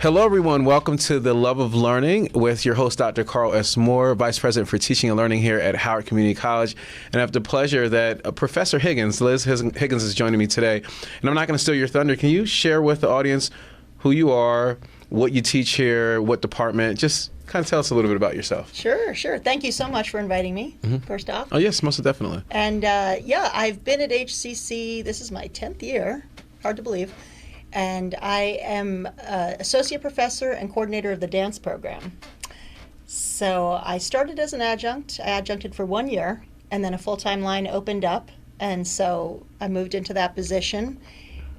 Hello, everyone. Welcome to The Love of Learning with your host, Dr. Carl S. Moore, Vice President for Teaching and Learning here at Howard Community College. And I have the pleasure that Professor Higgins, Liz Higgins, is joining me today. And I'm not going to steal your thunder. Can you share with the audience who you are, what you teach here, what department? Just kind of tell us a little bit about yourself. Sure. Thank you so much for inviting me, first off. Oh, yes, most definitely. And I've been at HCC, this is my 10th year, hard to believe. And I am associate professor and coordinator of the dance program. So I started as an adjunct. I adjuncted for 1 year, and then a full-time line opened up. And so I moved into that position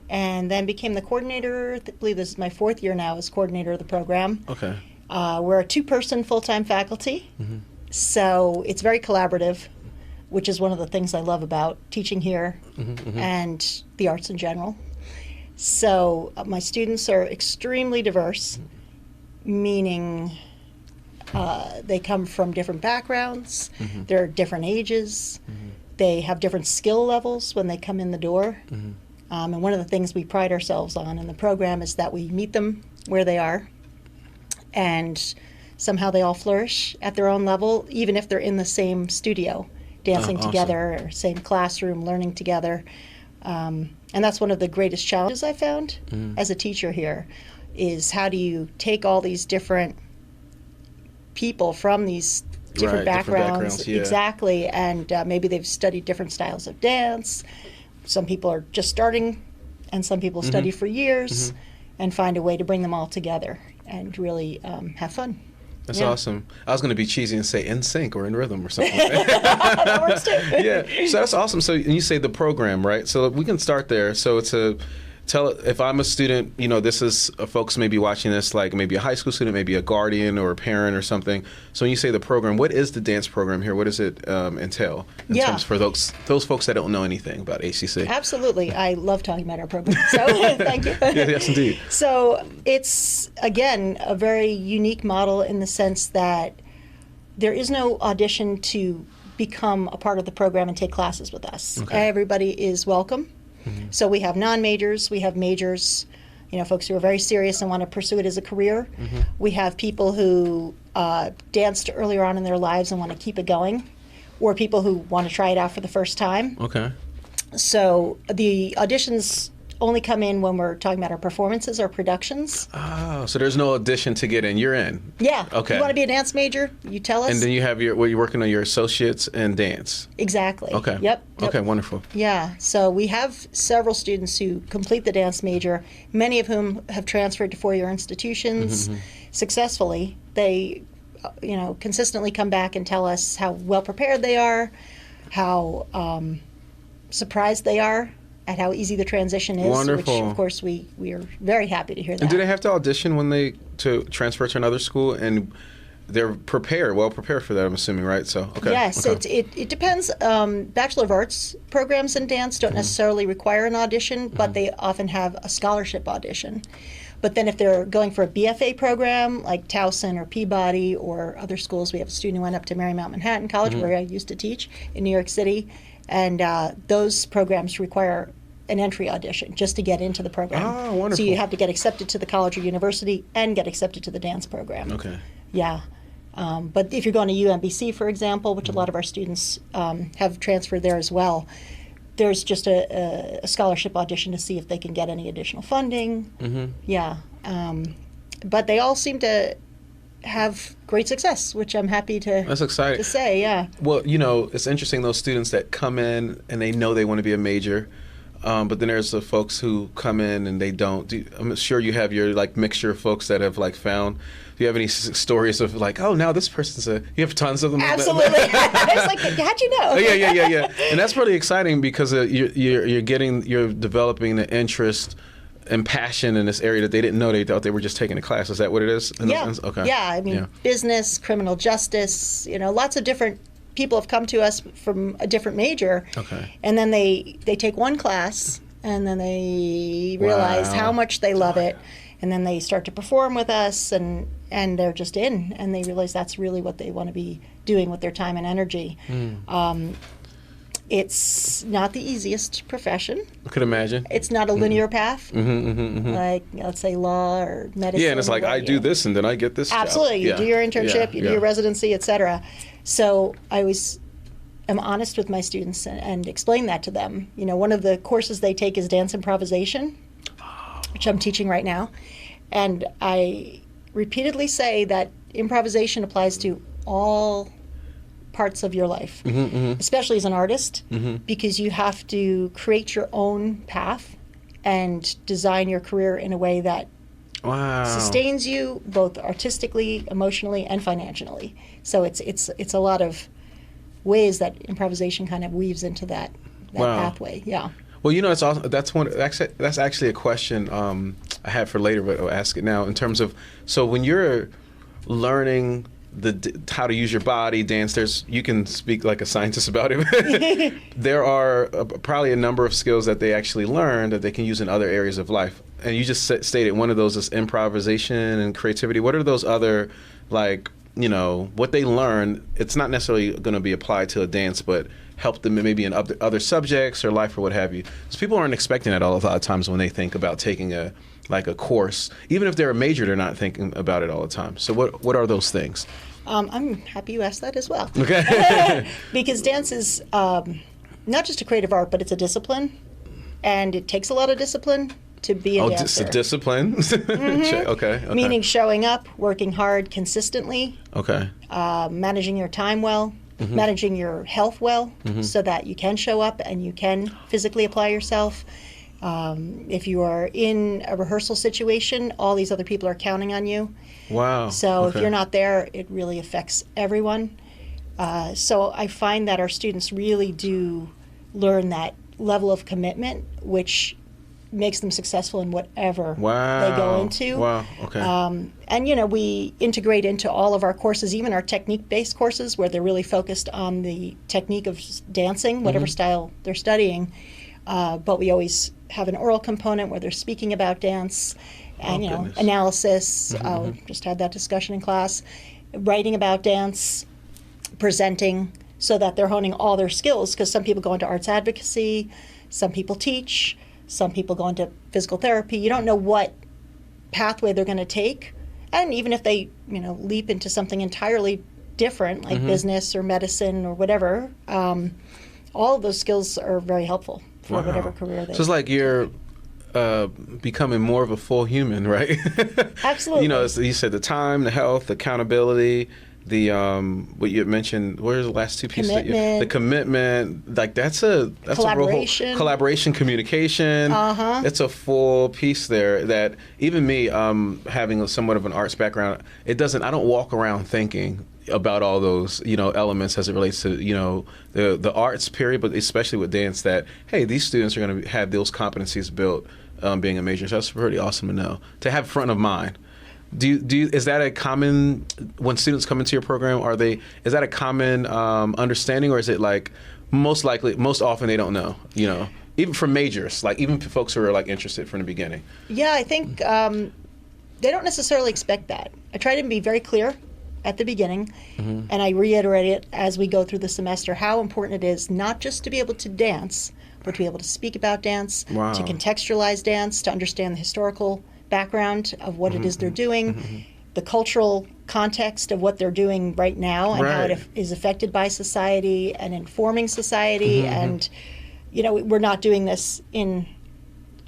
and then became the coordinator. I believe this is my 4th year now as coordinator of the program. Okay. We're a 2-person full-time faculty, so it's very collaborative, which is one of the things I love about teaching here and the arts in general. So my students are extremely diverse, meaning they come from different backgrounds, they're different ages, they have different skill levels when they come in the door. And one of the things we pride ourselves on in the program is that we meet them where they are, and somehow they all flourish at their own level, even if they're in the same studio, dancing together, or same classroom, learning together. And that's one of the greatest challenges I found as a teacher here, is how do you take all these different people from these different backgrounds, exactly, and maybe they've studied different styles of dance. Some people are just starting, and some people study for years, and find a way to bring them all together and really have fun. That's awesome. I was going to be cheesy and say in sync or in rhythm or something like that. That works too. Yeah, so that's awesome. So you say the program, right? So we can start there. So if I'm a student, this is folks maybe watching this, like maybe a high school student, maybe a guardian or a parent or something. So when you say the program, what is the dance program here? What does it entail in terms for those folks that don't know anything about HCC? Absolutely. I love talking about our program, so thank you. Yes, indeed. So it's, again, a very unique model in the sense that there is no audition to become a part of the program and take classes with us. Okay. Everybody is welcome. So we have non-majors, we have majors, folks who are very serious and want to pursue it as a career. We have people who danced earlier on in their lives and want to keep it going, or people who want to try it out for the first time. Okay. So the auditions only come in when we're talking about our performances or productions. Oh, so there's no audition to get in. You're in. Yeah. Okay. You want to be a dance major, you tell us. And then you have you're working on your associates in dance. Exactly. Okay. Yep. Okay, wonderful. Yeah. So we have several students who complete the dance major, many of whom have transferred to 4-year institutions successfully. They, consistently come back and tell us how well prepared they are, how surprised they are at how easy the transition is. Wonderful. Which, of course, we are very happy to hear that. And do they have to audition to transfer to another school? And they're well prepared for that, I'm assuming, right? So, okay. Yes, okay. It depends. Bachelor of Arts programs in dance don't necessarily require an audition, but they often have a scholarship audition. But then if they're going for a BFA program, like Towson or Peabody or other schools, we have a student who went up to Marymount Manhattan College, where I used to teach in New York City, and those programs require an entry audition just to get into the program. Oh, wonderful. So you have to get accepted to the college or university and get accepted to the dance program. Okay. Yeah. But if you're going to UMBC, for example, which a lot of our students have transferred there as well, there's just a scholarship audition to see if they can get any additional funding. Yeah. But they all seem to have great success, which I'm happy to say, yeah. Well, it's interesting, those students that come in and they know they want to be a major, but then there's the folks who come in and they don't. I'm sure you have your mixture of folks that have found. Do you have any stories of now this person's you have tons of them? Absolutely. It's like, how'd you know? Yeah. And that's really exciting because you're developing the interest and passion in this area that they didn't know. They thought they were just taking a class. Is that what it is? Yeah. Okay. Yeah. I mean, business, criminal justice. Lots of different people have come to us from a different major. Okay. And then they take one class, and then they realize how much they love it, and then they start to perform with us, and they're just in, and they realize that's really what they want to be doing with their time and energy. It's not the easiest profession. I could imagine. It's not a linear path, like let's say law or medicine. Yeah, and it's like I do this and then I get this job. Absolutely. You Yeah. do your internship, Yeah, you do yeah. your residency, etc. So I always am honest with my students and explain that to them. You know, one of the courses they take is dance improvisation, which I'm teaching right now. And I repeatedly say that improvisation applies to all parts of your life, especially as an artist, because you have to create your own path and design your career in a way that Wow. sustains you both artistically, emotionally, and financially. So it's a lot of ways that improvisation kind of weaves into that Wow. pathway. Yeah. Well, you know, it's also, that's actually a question I have for later, but I'll ask it now. In terms of, so when you're learning how to use your body, dance, you can speak like a scientist about it. There are probably a number of skills that they actually learn that they can use in other areas of life. And you just stated one of those is improvisation and creativity. What are those other, like, you know, what they learn? It's not necessarily going to be applied to a dance, but help them maybe in other subjects or life or what have you. So people aren't expecting that a lot of times when they think about taking a course. Even if they're a major, they're not thinking about it all the time. So what are those things? I'm happy you asked that as well. Okay. Because dance is not just a creative art, but it's a discipline. And it takes a lot of discipline to be a dancer. It's a discipline? Okay. Meaning showing up, working hard consistently, Okay. managing your time well, managing your health well, so that you can show up and you can physically apply yourself. If you are in a rehearsal situation, all these other people are counting on you. Wow. So if you're not there, it really affects everyone. So I find that our students really do learn that level of commitment, which makes them successful in whatever they go into. Wow. Okay. And, you know, we integrate into all of our courses, even our technique-based courses, where they're really focused on the technique of dancing, whatever style they're studying. But we always have an oral component where they're speaking about dance and, goodness. analysis. We just had that discussion in class. Writing about dance, presenting, so that they're honing all their skills, because some people go into arts advocacy, some people teach, some people go into physical therapy. You don't know what pathway they're going to take. And even if they, leap into something entirely different, like business or medicine or whatever, all of those skills are very helpful for whatever career they So it's like you're becoming more of a full human, right? Absolutely. You said the time, the health, the accountability, the what you had mentioned. What are the last two pieces? Commitment. The commitment. Like that's a Collaboration. A real collaboration, communication. It's a full piece there. That even me, having somewhat of an arts background, I don't walk around thinking about all those elements as it relates to the arts period, but especially with dance. That hey, these students are going to have those competencies built being a major. So that's pretty awesome to know, to have front of mind. Is that a common, when students come into your program, is that a common understanding, or is it like most often they don't know, even for majors, like even for folks who are like interested from the beginning? Yeah, I think they don't necessarily expect that. I try to be very clear at the beginning, and I reiterate it as we go through the semester, how important it is not just to be able to dance, but to be able to speak about dance, to contextualize dance, to understand the historical background of what it is they're doing, the cultural context of what they're doing right now, and how it is affected by society and informing society. And we're not doing this in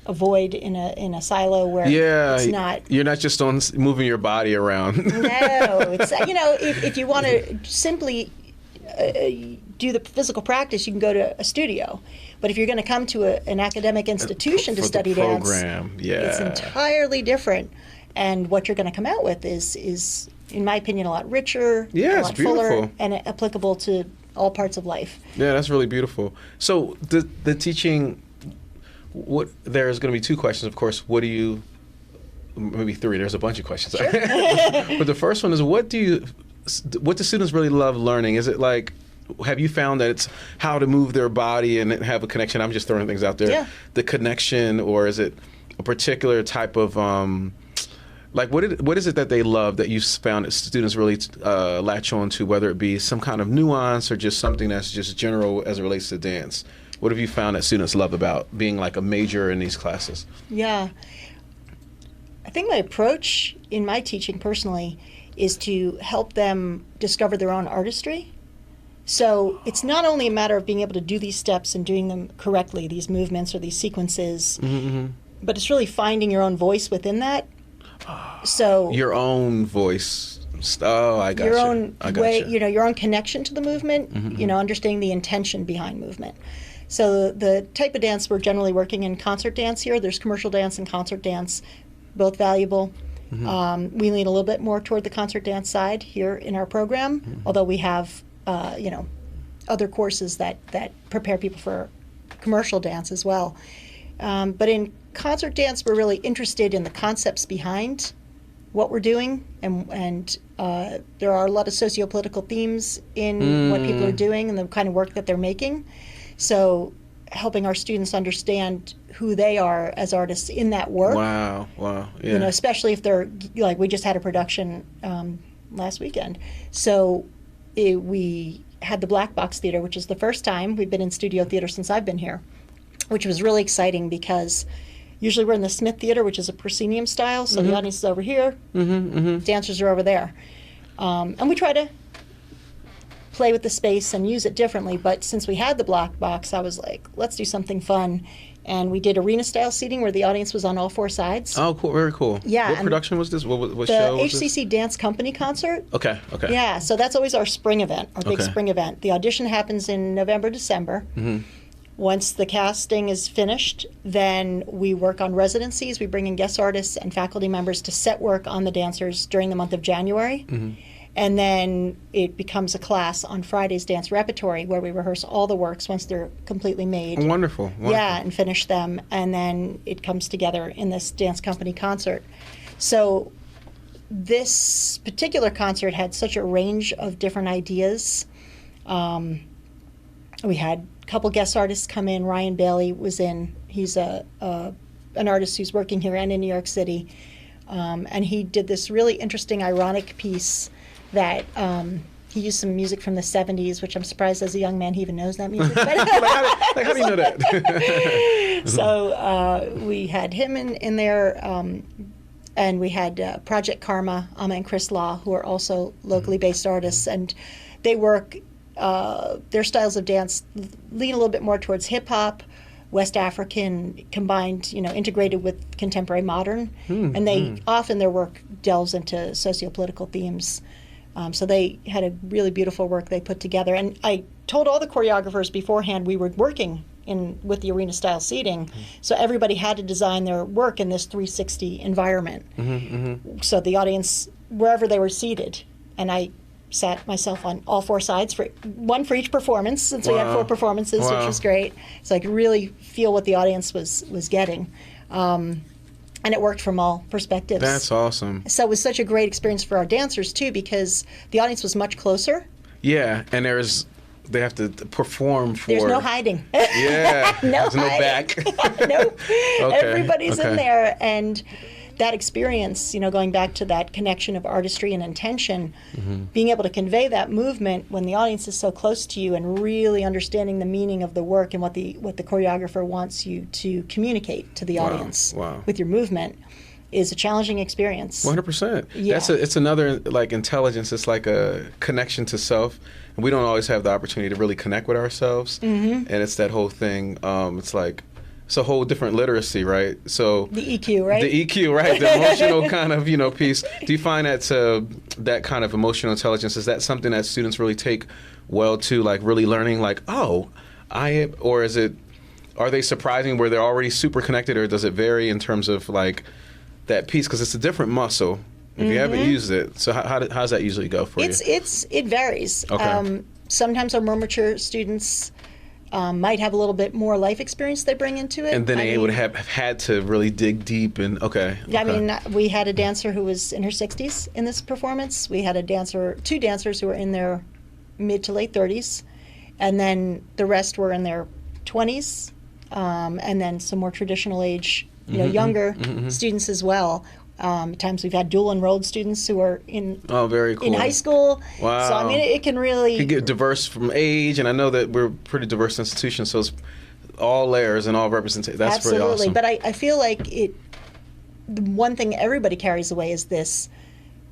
a void, in a silo where it's not. You're not just on moving your body around. No, it's if you want to simply do the physical practice, you can go to a studio. But if you're going to come to an academic institution to study dance, it's entirely different. And what you're going to come out with is, in my opinion, a lot richer, a lot fuller, and applicable to all parts of life. Yeah, that's really beautiful. So the teaching, there's going to be two questions, of course. Maybe three. There's a bunch of questions. Sure. But the first one is, what do students really love learning? Is it like, have you found that it's how to move their body and have a connection? I'm just throwing things out there. Yeah. The connection, or is it a particular type of Like, what is it that they love that you found that students really latch on to, whether it be some kind of nuance or just something that's just general as it relates to dance? What have you found that students love about being like a major in these classes? Yeah. I think my approach in my teaching personally is to help them discover their own artistry. So it's not only a matter of being able to do these steps and doing them correctly, these movements or these sequences, but it's really finding your own voice within that. So your own voice. Oh, I got your you. own I got way, you. your own connection to the movement, understanding the intention behind movement. So the type of dance we're generally working in concert dance here, there's commercial dance and concert dance, both valuable. We lean a little bit more toward the concert dance side here in our program, although we have, other courses that prepare people for commercial dance as well. But in concert dance, we're really interested in the concepts behind what we're doing, and there are a lot of socio-political themes in what people are doing and the kind of work that they're making. So helping our students understand who they are as artists in that work. Wow, yeah. Especially if they're, like, we just had a production last weekend. So we had the Black Box Theater, which is the first time we've been in studio theater since I've been here, which was really exciting because usually we're in the Smith Theater, which is a proscenium style, so the audience is over here, dancers are over there. And we try to play with the space and use it differently, but since we had the Black Box, I was like, let's do something fun. And we did arena-style seating where the audience was on all four sides. Oh, cool! Very cool. Yeah. What production was this? What the show was this? HCC Dance Company concert. Okay. Yeah, so that's always our spring event, our big Okay. spring event. The audition happens in November, December. Once the casting is finished, then we work on residencies. We bring in guest artists and faculty members to set work on the dancers during the month of January. And then it becomes a class on Friday's dance repertory where we rehearse all the works once they're completely made. Wonderful. Yeah, and finish them. And then it comes together in this dance company concert. So this particular concert had such a range of different ideas. We had a couple guest artists come in. Ryan Bailey was in. He's an artist who's working here and in New York City. And he did this really interesting, ironic piece that he used some music from the 70s, which I'm surprised as a young man he even knows that music. How do you know that? So we had him in there, and we had Project Karma, Amma and Chris Law, who are also locally based artists, and they work, their styles of dance lean a little bit more towards hip-hop, West African combined, integrated with contemporary modern, and they often their work delves into socio-political themes. So they had a really beautiful work they put together, and I told all the choreographers beforehand we were working with the arena style seating, so everybody had to design their work in this 360 environment. So the audience, wherever they were seated, and I sat myself on all four sides, one for each performance, since we had 4 performances, which was great. So I could really feel what the audience was getting. And it worked from all perspectives. That's awesome. So it was such a great experience for our dancers, too, because the audience was much closer. Yeah, and they have to perform for... There's no hiding. Yeah, no there's no back. Nope. Okay, Everybody's okay. in there, and that experience, going back to that connection of artistry and intention, being able to convey that movement when the audience is so close to you and really understanding the meaning of the work and what the choreographer wants you to communicate to the audience with your movement is a challenging experience. 100%. Yeah. It's another, like, intelligence. It's like a connection to self. And we don't always have the opportunity to really connect with ourselves. And it's that whole thing. It's like, it's a whole different literacy, right? So The EQ, right? The EQ, right? The emotional kind of, piece. Do you find that that kind of emotional intelligence, is that something that students really take well to, like really learning, like, or are they surprising where they're already super connected, or does it vary in terms of like that piece? Because it's a different muscle if you haven't used it. So how does that usually go for you? It varies. Okay. Sometimes our more mature students might have a little bit more life experience they bring into it. And then they would have had to really dig deep and I mean, we had a dancer who was in her 60s in this performance. We had two dancers who were in their mid to late 30s, and then the rest were in their 20s, and then some more traditional age, younger students as well. At times we've had dual enrolled students who are in very cool. in high school. Wow. So I mean, it can really get diverse from age, and I know that we're a pretty diverse institution, so it's all layers and all representation. That's absolutely. pretty awesome. But I feel like the one thing everybody carries away is this: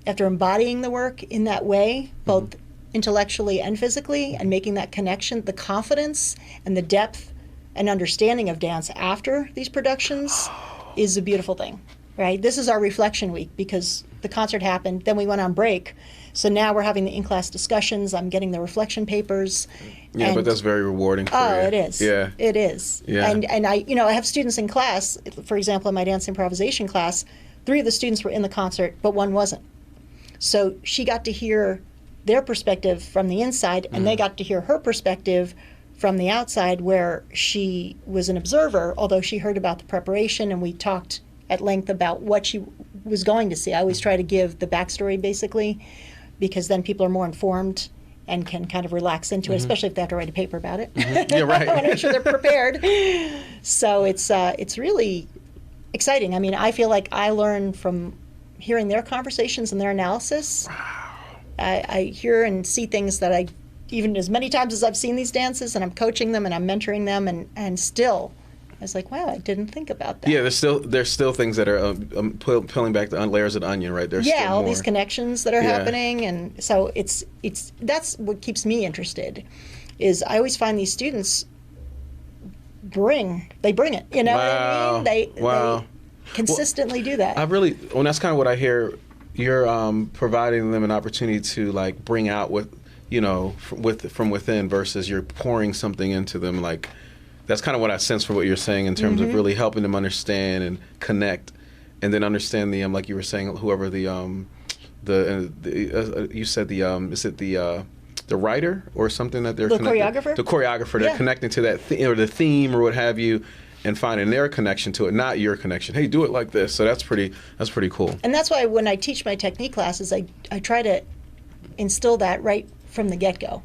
after embodying the work in that way, both intellectually and physically, and making that connection, the confidence and the depth and understanding of dance after these productions is a beautiful thing. Right? This is our reflection week because the concert happened, then we went on break. So now we're having the in-class discussions. I'm getting the reflection papers. Yeah, but that's very rewarding for you. Oh, it is. Yeah. It is. Yeah. And I have students in class, for example, in my dance improvisation class, 3 of the students were in the concert, but 1 wasn't. So she got to hear their perspective from the inside, and they got to hear her perspective from the outside, where she was an observer, although she heard about the preparation, and we talked at length about what she was going to see. I always try to give the backstory, basically, because then people are more informed and can kind of relax into it, especially if they have to write a paper about it. Yeah, right. I want to make sure they're prepared. So it's really exciting. I mean, I feel like I learn from hearing their conversations and their analysis. Wow. I hear and see things that even as many times as I've seen these dances, and I'm coaching them and I'm mentoring them, and still, I was like, wow, I didn't think about that. Yeah, there's still things that are peeling back the layers of the onion, right? There's still all more. These connections that are happening, and so it's that's what keeps me interested. Is I always find these students bring it. You know what I mean? They consistently do that. That's kind of what I hear. You're providing them an opportunity to like bring out from within versus you're pouring something into them. Like that's kind of what I sense from what you're saying in terms of really helping them understand and connect, and then understand the like you were saying, whoever you said is it the writer or something that they're choreographer? The choreographer, they're connecting to that or the theme or what have you, and finding their connection to it, not your connection. Hey, do it like this. So that's pretty cool. And that's why when I teach my technique classes, I try to instill that right from the get-go.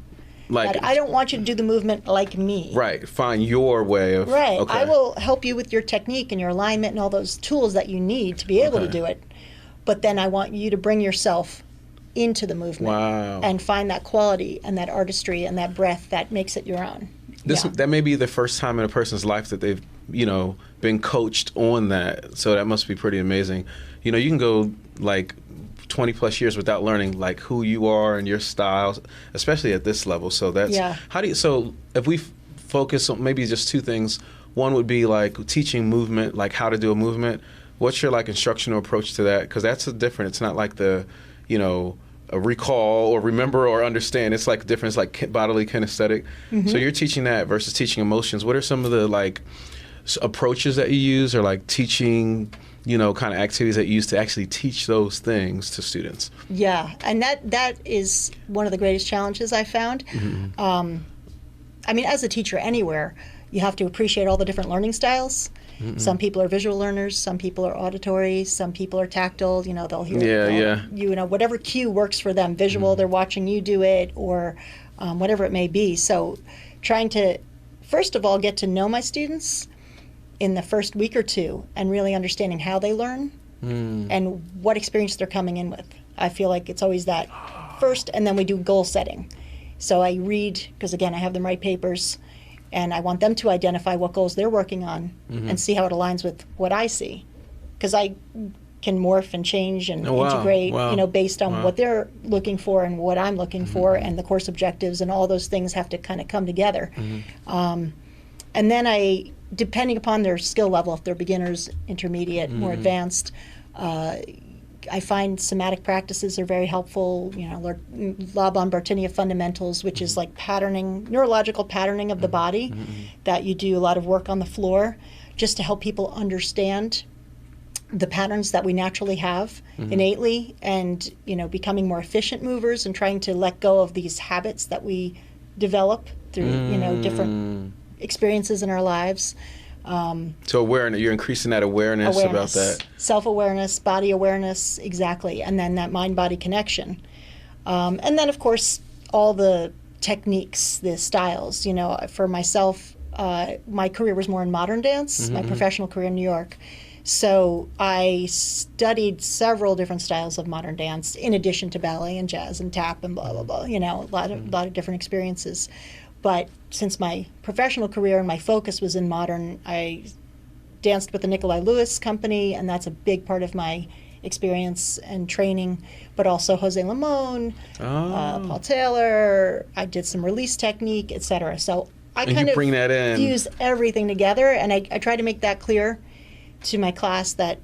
Like, I don't want you to do the movement like me. Right. Find your way of. Right. Okay. I will help you with your technique and your alignment and all those tools that you need to be able to do it. But then I want you to bring yourself into the movement. Wow. And find that quality and that artistry and that breath that makes it your own. That may be the first time in a person's life that they've, been coached on that. So that must be pretty amazing. You can go like 20 plus years without learning like who you are and your styles, especially at this level. So that's so if we focus on maybe just 2 things, one would be like teaching movement, like how to do a movement. What's your like instructional approach to that? Because that's different. It's not like the, a recall or remember or understand. It's like different. It's like bodily kinesthetic. So you're teaching that versus teaching emotions. What are some of the like approaches that you use, or like teaching, kind of activities that you use to actually teach those things to students? Yeah, and that is one of the greatest challenges I found. I mean, as a teacher anywhere, you have to appreciate all the different learning styles. Some people are visual learners, some people are auditory, some people are tactile. They'll hear whatever cue works for them. Visual, they're watching you do it, or whatever it may be. So trying to, first of all, get to know my students in the first week or 2 and really understanding how they learn and what experience they're coming in with. I feel like it's always that first, and then we do goal setting. So I read, because again, I have them write papers, and I want them to identify what goals they're working on and see how it aligns with what I see. Because I can morph and change and integrate, based on what they're looking for and what I'm looking for, and the course objectives, and all those things have to kind of come together. And then I, depending upon their skill level, if they're beginners, intermediate, more advanced, I find somatic practices are very helpful. La Bombardinia fundamentals, which is like patterning, neurological patterning of the body, that you do a lot of work on the floor just to help people understand the patterns that we naturally have innately, and becoming more efficient movers and trying to let go of these habits that we develop through different experiences in our lives. So awareness, you're increasing that awareness about that. Self-awareness, body awareness, exactly. And then that mind-body connection. And then, of course, all the techniques, the styles. For myself, my career was more in modern dance, my professional career in New York. So I studied several different styles of modern dance in addition to ballet and jazz and tap and blah, blah, blah, you know, a lot of different experiences. But since my professional career and my focus was in modern, I danced with the Nikolai Lewis Company, and that's a big part of my experience and training, but also Jose Limon, Paul Taylor. I did some release technique, etc. So I kind of bring that in. fuse everything together, and I try to make that clear to my class that,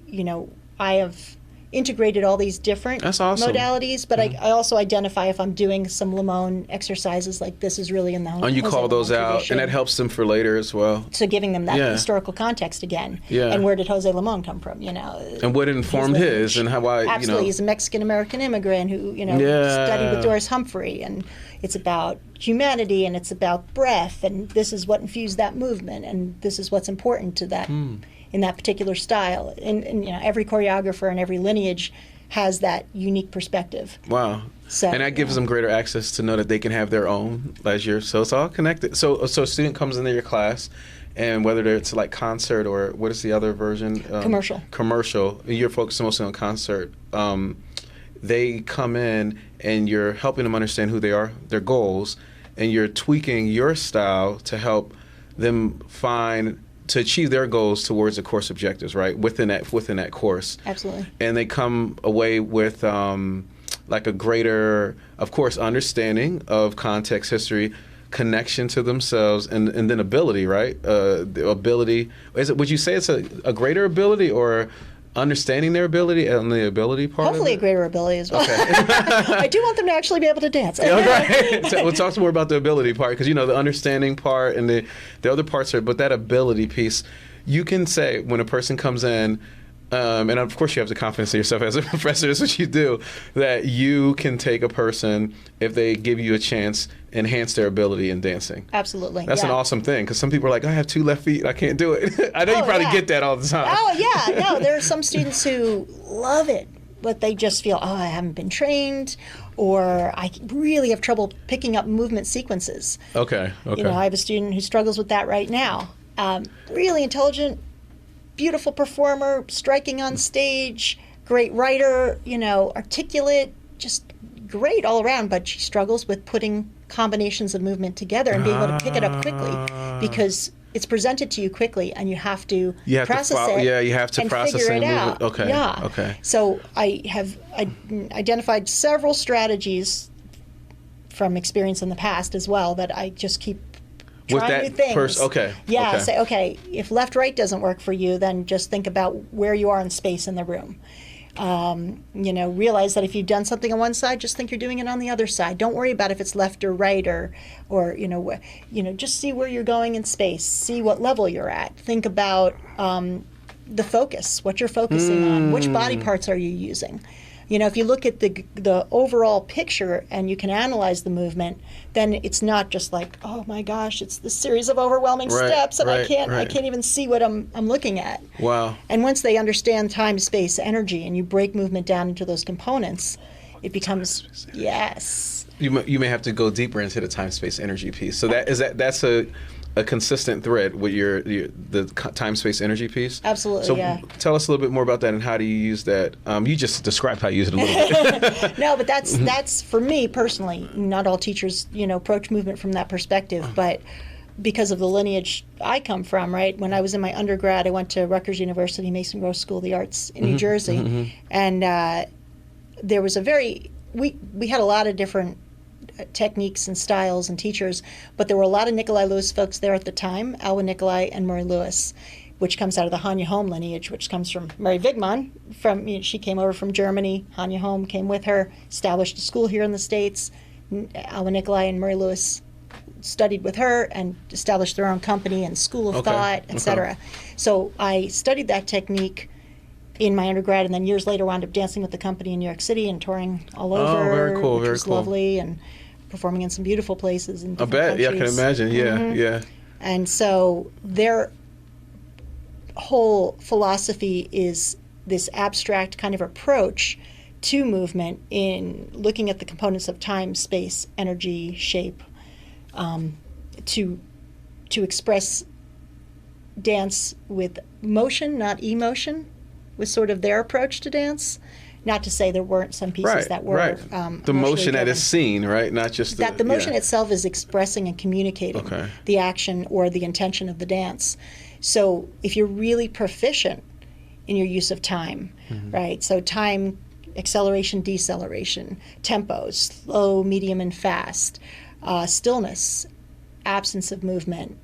you know, I have integrated all these different That's awesome. modalities, but I also identify if I'm doing some Limon exercises, like this is really in the And you Jose call those Limon out, tradition. and that helps them for later as well. So giving them that Yeah. historical context again, Yeah. and where did Jose Limon come from? You know, And what informed his, and how why, absolutely, you know. he's a Mexican American immigrant who, you know, Yeah. studied with Doris Humphrey, and it's about humanity, and it's about breath, and this is what infused that movement, and this is what's important to that in that particular style. And you know, every choreographer and every lineage has that unique perspective. Wow. So, And that gives them greater access to know that they can have their own leisure. So it's all connected. So a student comes into your class, and whether it's like concert or what is the other version? Commercial. You're focusing mostly on concert. They come in, and you're helping them understand who they are, their goals, and you're tweaking your style to help them to achieve their goals towards the course objectives, right? Within that course. Absolutely. And they come away with like a greater, of course, understanding of context, history, connection to themselves, and then ability, right? The ability. Would you say it's a greater ability, or understanding their ability and the ability part? Hopefully of a greater ability as well. Okay. I do want them to actually be able to dance. Right. So we'll talk more about the ability part, because, you know, the understanding part and the other parts are, but that ability piece, you can say when a person comes in, and of course you have the confidence in yourself as a professor, that's what you do, that you can take a person, if they give you a chance, enhance their ability in dancing. Absolutely. That's an awesome thing, because some people are like, I have 2 left feet, I can't do it. I know you probably get that all the time. Oh, yeah. No, there are some students who love it, but they just feel, I haven't been trained, or I really have trouble picking up movement sequences. Okay. You know, I have a student who struggles with that right now. Really intelligent, beautiful performer, striking on stage, great writer, you know, articulate, just great all around, but she struggles with putting combinations of movement together and being able to pick it up quickly, because it's presented to you quickly and you have to process it. Yeah, you have to and process figure it it and out. move it. Okay. Yeah. Okay. So I have identified several strategies from experience in the past as well that I just keep trying new things. Okay. Yeah. Okay. Say, okay, if left-right doesn't work for you, then just think about where you are in space in the room. You know, realize that if you've done something on one side, just think you're doing it on the other side. Don't worry about if it's left or right, or you know, just see where you're going in space. See what level you're at. Think about the focus, what you're focusing on, which body parts are you using. You know, if you look at the overall picture and you can analyze the movement, then it's not just like, oh my gosh, it's this series of overwhelming steps, and I can't even see what I'm looking at. Wow. And once they understand time, space, energy, and you break movement down into those components, it becomes yes. You may have to go deeper into the time, space, energy piece. So that's a consistent thread with the time, space, energy piece. Absolutely. So yeah. Tell us a little bit more about that, and how do you use that? You just described how you use it a little bit. No, but that's for me personally. Not all teachers, you know, approach movement from that perspective, but because of the lineage I come from, right? When I was in my undergrad, I went to Rutgers University, Mason Gross School of the Arts in New Jersey, and there was we had a lot of different techniques and styles and teachers, but there were a lot of Nikolai Lewis folks there at the time, Alwyn Nikolai and Murray Lewis, which comes out of the Hanya Holm lineage, which comes from Mary Wigman. She came over from Germany. Hanya Holm came with her, established a school here in the States. Alwyn Nikolai and Murray Lewis studied with her and established their own company and school of thought, etc. So I studied that technique in my undergrad, and then years later wound up dancing with the company in New York City and touring all over. Oh, very cool, which very was cool. Lovely, and performing in some beautiful places in I different bet. countries. Yeah, I can imagine. Yeah, yeah. And so their whole philosophy is this abstract kind of approach to movement in looking at the components of time, space, energy, shape, to express dance with motion, not emotion, was sort of their approach to dance. Not to say there weren't some pieces that were the motion that driven. is seen, right? Not just That the motion itself is expressing and communicating the action or the intention of the dance. So if you're really proficient in your use of time, right? So time, acceleration, deceleration, tempo, slow, medium, and fast, stillness, absence of movement.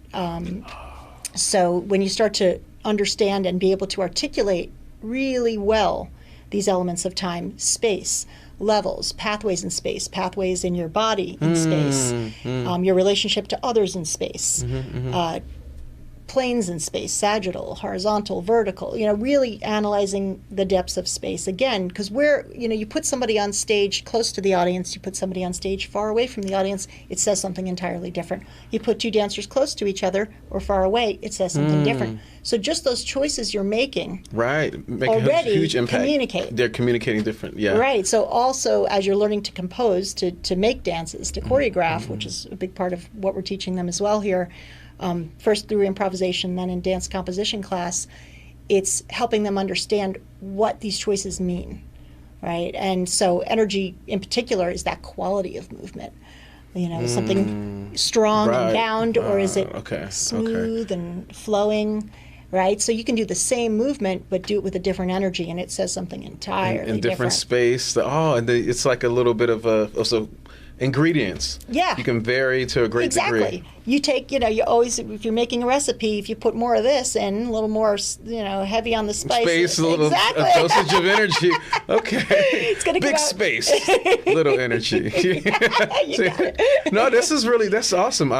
So when you start to understand and be able to articulate really well these elements of time, space, levels, pathways in space, pathways in your body in space, your relationship to others in space, planes in space, sagittal, horizontal, vertical, really analyzing the depths of space. Again, because you put somebody on stage close to the audience, you put somebody on stage far away from the audience, it says something entirely different. You put two dancers close to each other or far away, it says something different. So just those choices you're making make already a huge impact. Communicate. They're communicating different, Right. So also, as you're learning to compose, to make dances, to choreograph, which is a big part of what we're teaching them as well here, first through improvisation, then in dance composition class, it's helping them understand what these choices mean, right? And so energy in particular is that quality of movement. Is something strong and bound, or is it smooth and flowing, right? So you can do the same movement, but do it with a different energy, and it says something entirely in different space. It's like a little bit of also ingredients. Yeah. You can vary to a great degree. Exactly. You take, you always, if you're making a recipe, if you put more of this in, a little more, heavy on the spices. Space, a little a dosage of energy. Okay. It's going to big space, little energy. No, that's awesome.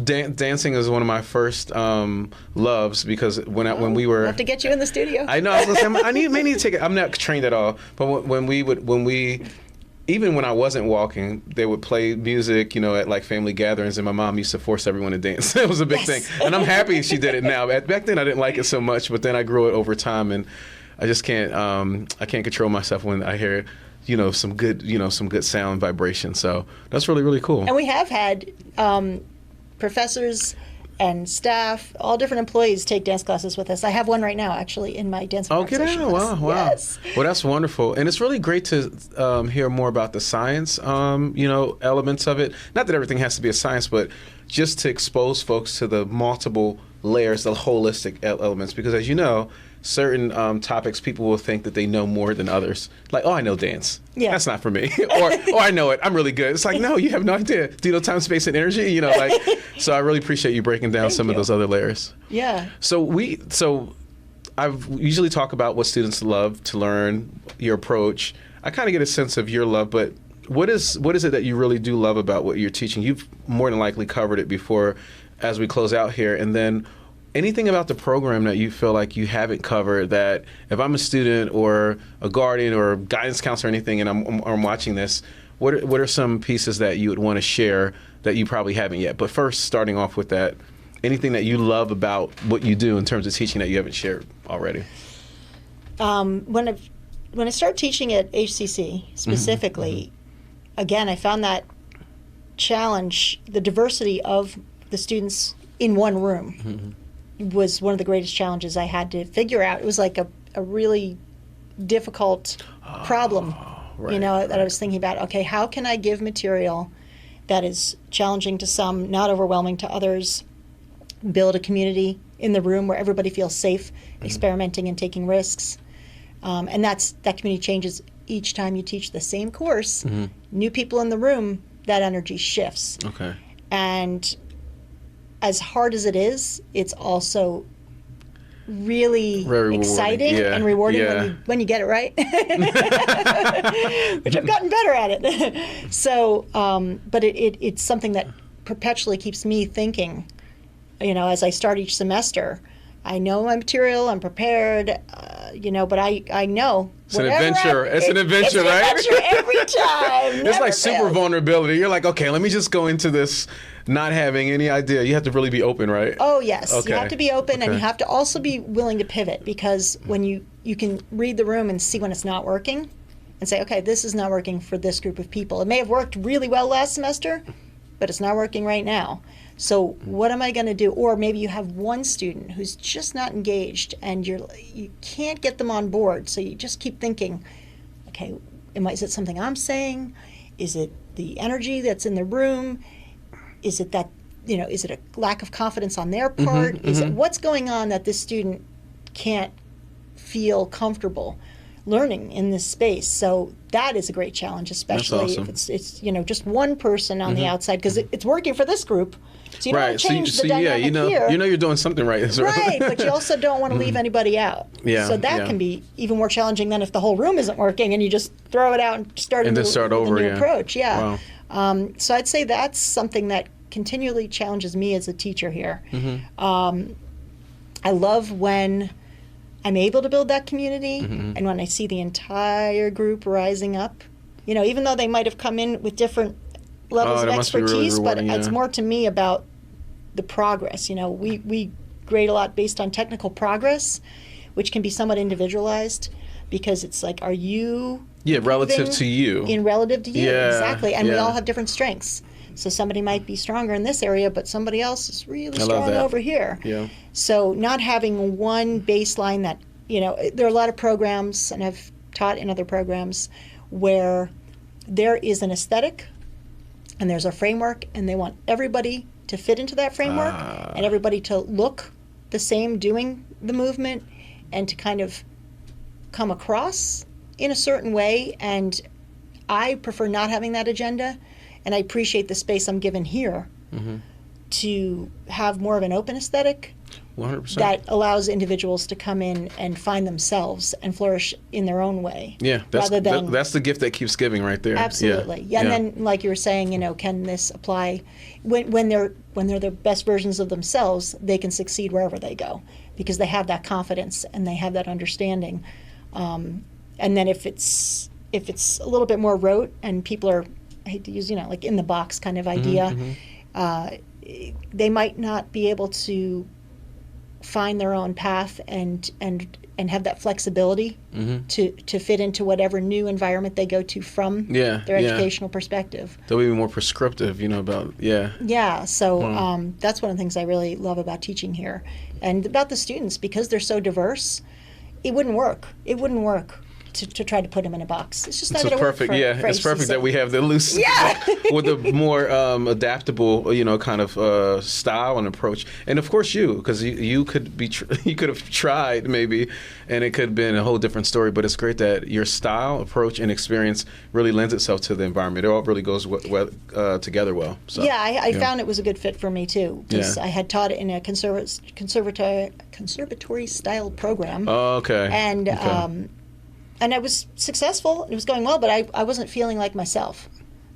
Dancing is one of my first loves because when we were. I'll have to get you in the studio. I know. I was gonna say, I may need to take it. I'm not trained at all, but when we even when I wasn't walking, they would play music, at like family gatherings, and my mom used to force everyone to dance. It was a big thing, and I'm happy she did it now. Back then, I didn't like it so much, but then I grew it over time, and I just can't. I can't control myself when I hear, some good sound vibration. So that's really, really cool. And we have had professors and staff, all different employees take dance classes with us. I have one right now, actually, in my dance class. Wow. Yes. Well, that's wonderful. And it's really great to hear more about the science, elements of it. Not that everything has to be a science, but just to expose folks to the multiple layers, the holistic elements. Because as you know, certain topics, people will think that they know more than others. Like, I know dance. Yeah. That's not for me. or I know it. I'm really good. It's like, no, you have no idea. Do you know time, space, and energy? So I really appreciate you breaking down some of those other layers. Yeah. So I usually talk about what students love to learn, your approach. I kind of get a sense of your love, but what is it that you really do love about what you're teaching? You've more than likely covered it before as we close out here. And then anything about the program that you feel like you haven't covered that if I'm a student or a guardian or guidance counselor or anything and I'm watching this, what are some pieces that you would want to share that you probably haven't yet? But first, starting off with that, anything that you love about what you do in terms of teaching that you haven't shared already? When I started teaching at HCC specifically, again, I found that challenge, the diversity of the students in one room was one of the greatest challenges I had to figure out. It was like a really difficult problem, that I was thinking about. Okay, how can I give material that is challenging to some, not overwhelming to others, build a community in the room where everybody feels safe experimenting and taking risks. And that community changes each time you teach the same course. New people in the room, that energy shifts. Okay. And as hard as it is, it's also really exciting and rewarding when you get it right, which I've gotten better at it. So, but it's something that perpetually keeps me thinking, as I start each semester. I know my material, I'm prepared, but I know. It's an adventure. Right? It's an adventure every time. It's like super vulnerability. You're like, okay, let me just go into this not having any idea. You have to really be open, right? Oh, yes. Okay. You have to be open, and you have to also be willing to pivot, because when you can read the room and see when it's not working and say, okay, this is not working for this group of people. It may have worked really well last semester, but it's not working right now. So what am I going to do? Or maybe you have one student who's just not engaged, and you can't get them on board. So you just keep thinking, okay, is it something I'm saying? Is it the energy that's in the room? Is it that, is it a lack of confidence on their part? Is it what's going on that this student can't feel comfortable learning in this space? So that is a great challenge, especially if it's just one person on the outside, because it's working for this group. So you don't want to change the dynamic here. You're doing something right. Right, but you also don't want to leave anybody out. Yeah, so that can be even more challenging than if the whole room isn't working and you just throw it out and start over a new approach. Yeah. Wow. So I'd say that's something that continually challenges me as a teacher here. I love when I'm able to build that community, and when I see the entire group rising up, even though they might have come in with different levels of expertise, but it's more to me about the progress. We grade a lot based on technical progress, which can be somewhat individualized, because it's like, are you relative to you? Relative to you, exactly. And we all have different strengths. So somebody might be stronger in this area, but somebody else is really strong over here. Yeah. So not having one baseline that, there are a lot of programs, and I've taught in other programs, where there is an aesthetic and there's a framework, and they want everybody to fit into that framework and everybody to look the same doing the movement and to kind of come across in a certain way. And I prefer not having that agenda. And I appreciate the space I'm given here to have more of an open aesthetic 100%. That allows individuals to come in and find themselves and flourish in their own way. Yeah, that's the gift that keeps giving right there. Absolutely. Yeah. And then, like you were saying, can this apply when they're the best versions of themselves? They can succeed wherever they go because they have that confidence and they have that understanding. And then if it's a little bit more rote and people are, I hate to use, like in the box kind of idea, they might not be able to find their own path and have that flexibility to fit into whatever new environment they go to from their educational perspective. They'll be more prescriptive, about, so that's one of the things I really love about teaching here. And about the students, because they're so diverse, it wouldn't work. To try to put them in a box. It's just not going to work. It's perfect that we have the loose with a more adaptable, kind of style and approach. And of course because you could have tried maybe, and it could have been a whole different story. But it's great that your style, approach, and experience really lends itself to the environment. It all really goes together well. So, I found it was a good fit for me too. Because I had taught it in a conservatory style program. Oh, okay. And I was successful. It was going well, but I wasn't feeling like myself.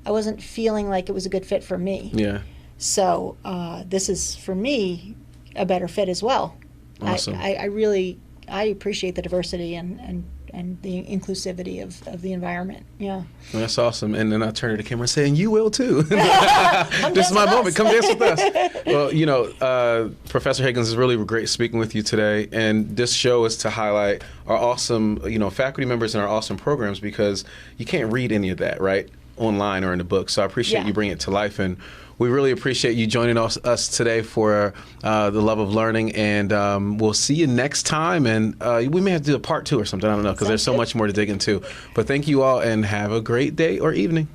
I wasn't feeling like it was a good fit for me. Yeah. So this is, for me, a better fit as well. Awesome. I appreciate the diversity and the inclusivity of the environment. Yeah. Well, that's awesome. And then I turn to the camera and say, and you will too. This is my moment. Come dance with us. Well, Professor Higgins, is really great speaking with you today. And this show is to highlight our awesome, faculty members and our awesome programs, because you can't read any of that, right, online or in the book. So I appreciate you bringing it to life. And we really appreciate you joining us today for the Love of Learning, and we'll see you next time. And we may have to do a part 2 or something. I don't know, because there's so much more to dig into. But thank you all, and have a great day or evening.